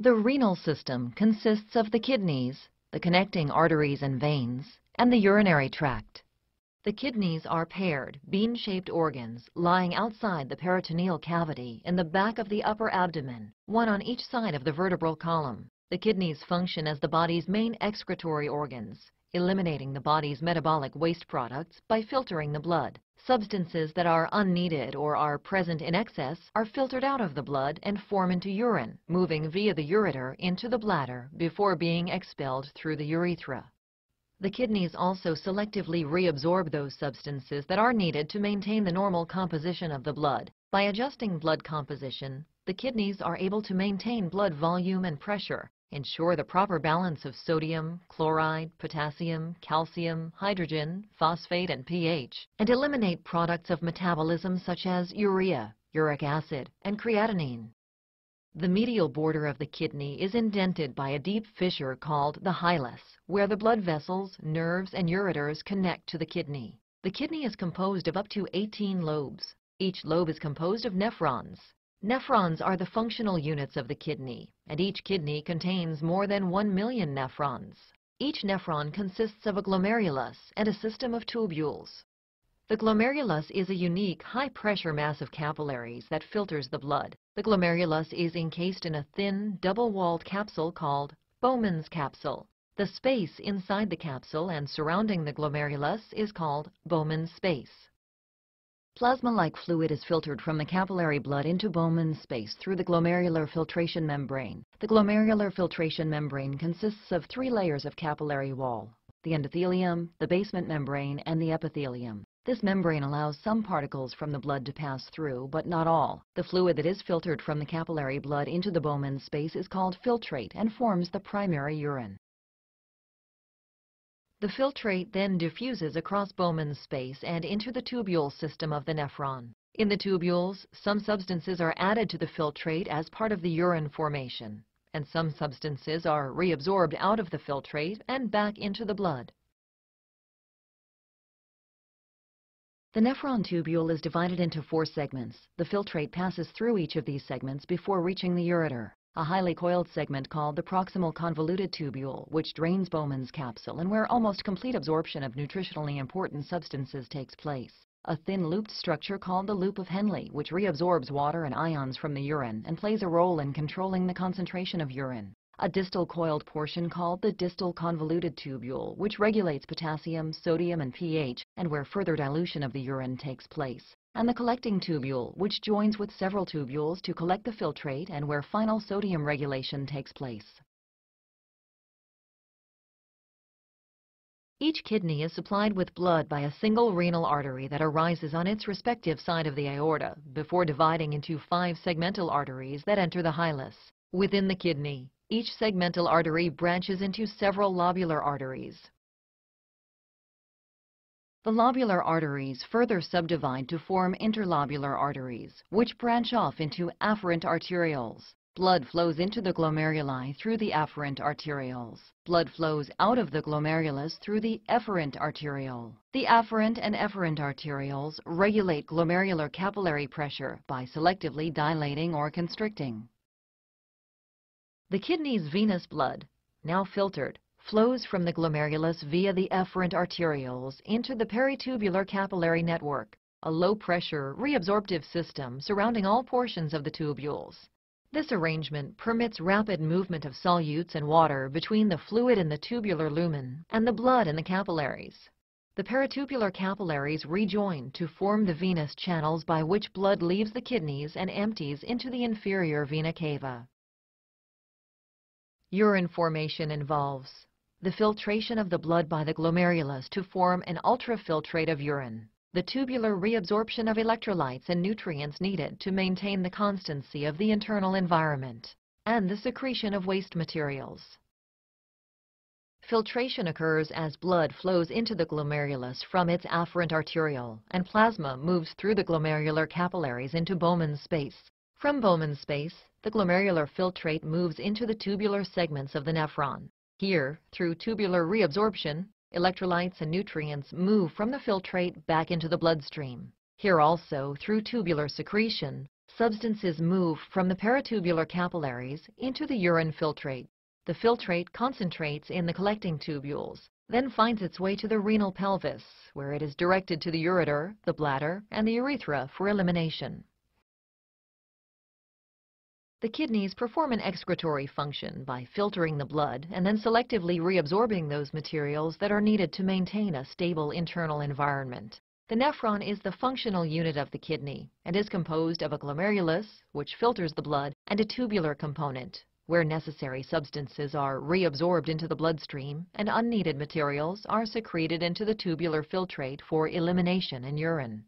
The renal system consists of the kidneys, the connecting arteries and veins, and the urinary tract. The kidneys are paired, bean-shaped organs lying outside the peritoneal cavity in the back of the upper abdomen, one on each side of the vertebral column. The kidneys function as the body's main excretory organs, eliminating the body's metabolic waste products by filtering the blood. Substances that are unneeded or are present in excess are filtered out of the blood and form into urine, moving via the ureter into the bladder before being expelled through the urethra. The kidneys also selectively reabsorb those substances that are needed to maintain the normal composition of the blood. By adjusting blood composition, the kidneys are able to maintain blood volume and pressure, ensure the proper balance of sodium, chloride, potassium, calcium, hydrogen, phosphate, and pH, and eliminate products of metabolism such as urea, uric acid, and creatinine. The medial border of the kidney is indented by a deep fissure called the hilus, where the blood vessels, nerves, and ureters connect to the kidney. The kidney is composed of up to 18 lobes. Each lobe is composed of nephrons. Nephrons are the functional units of the kidney, and each kidney contains more than 1 million nephrons. Each nephron consists of a glomerulus and a system of tubules. The glomerulus is a unique, high-pressure mass of capillaries that filters the blood. The glomerulus is encased in a thin, double-walled capsule called Bowman's capsule. The space inside the capsule and surrounding the glomerulus is called Bowman's space. Plasma-like fluid is filtered from the capillary blood into Bowman's space through the glomerular filtration membrane. The glomerular filtration membrane consists of 3 layers of capillary wall: the endothelium, the basement membrane, and the epithelium. This membrane allows some particles from the blood to pass through, but not all. The fluid that is filtered from the capillary blood into the Bowman's space is called filtrate and forms the primary urine. The filtrate then diffuses across Bowman's space and into the tubule system of the nephron. In the tubules, some substances are added to the filtrate as part of the urine formation, and some substances are reabsorbed out of the filtrate and back into the blood. The nephron tubule is divided into 4 segments. The filtrate passes through each of these segments before reaching the ureter. A highly coiled segment called the proximal convoluted tubule, which drains Bowman's capsule and where almost complete absorption of nutritionally important substances takes place. A thin looped structure called the loop of Henle, which reabsorbs water and ions from the urine and plays a role in controlling the concentration of urine. A distal coiled portion called the distal convoluted tubule, which regulates potassium, sodium, and pH, and where further dilution of the urine takes place. And the collecting tubule, which joins with several tubules to collect the filtrate and where final sodium regulation takes place. Each kidney is supplied with blood by a single renal artery that arises on its respective side of the aorta before dividing into 5 segmental arteries that enter the hilus. Within the kidney, each segmental artery branches into several lobular arteries. The lobular arteries further subdivide to form interlobular arteries, which branch off into afferent arterioles. Blood flows into the glomeruli through the afferent arterioles. Blood flows out of the glomerulus through the efferent arteriole. The afferent and efferent arterioles regulate glomerular capillary pressure by selectively dilating or constricting. The kidney's venous blood, now filtered, flows from the glomerulus via the efferent arterioles into the peritubular capillary network, a low-pressure, reabsorptive system surrounding all portions of the tubules. This arrangement permits rapid movement of solutes and water between the fluid in the tubular lumen and the blood in the capillaries. The peritubular capillaries rejoin to form the venous channels by which blood leaves the kidneys and empties into the inferior vena cava. Urine formation involves the filtration of the blood by the glomerulus to form an ultrafiltrate of urine, the tubular reabsorption of electrolytes and nutrients needed to maintain the constancy of the internal environment, and the secretion of waste materials. Filtration occurs as blood flows into the glomerulus from its afferent arteriole, and plasma moves through the glomerular capillaries into Bowman's space. From Bowman's space, the glomerular filtrate moves into the tubular segments of the nephron. Here, through tubular reabsorption, electrolytes and nutrients move from the filtrate back into the bloodstream. Here also, through tubular secretion, Substances move from the peritubular capillaries into the urine filtrate. The filtrate concentrates in the collecting tubules, then finds its way to the renal pelvis, where it is directed to the ureter, the bladder, and the urethra for elimination. The kidneys perform an excretory function by filtering the blood and then selectively reabsorbing those materials that are needed to maintain a stable internal environment. The nephron is the functional unit of the kidney and is composed of a glomerulus, which filters the blood, and a tubular component, where necessary substances are reabsorbed into the bloodstream and unneeded materials are secreted into the tubular filtrate for elimination in urine.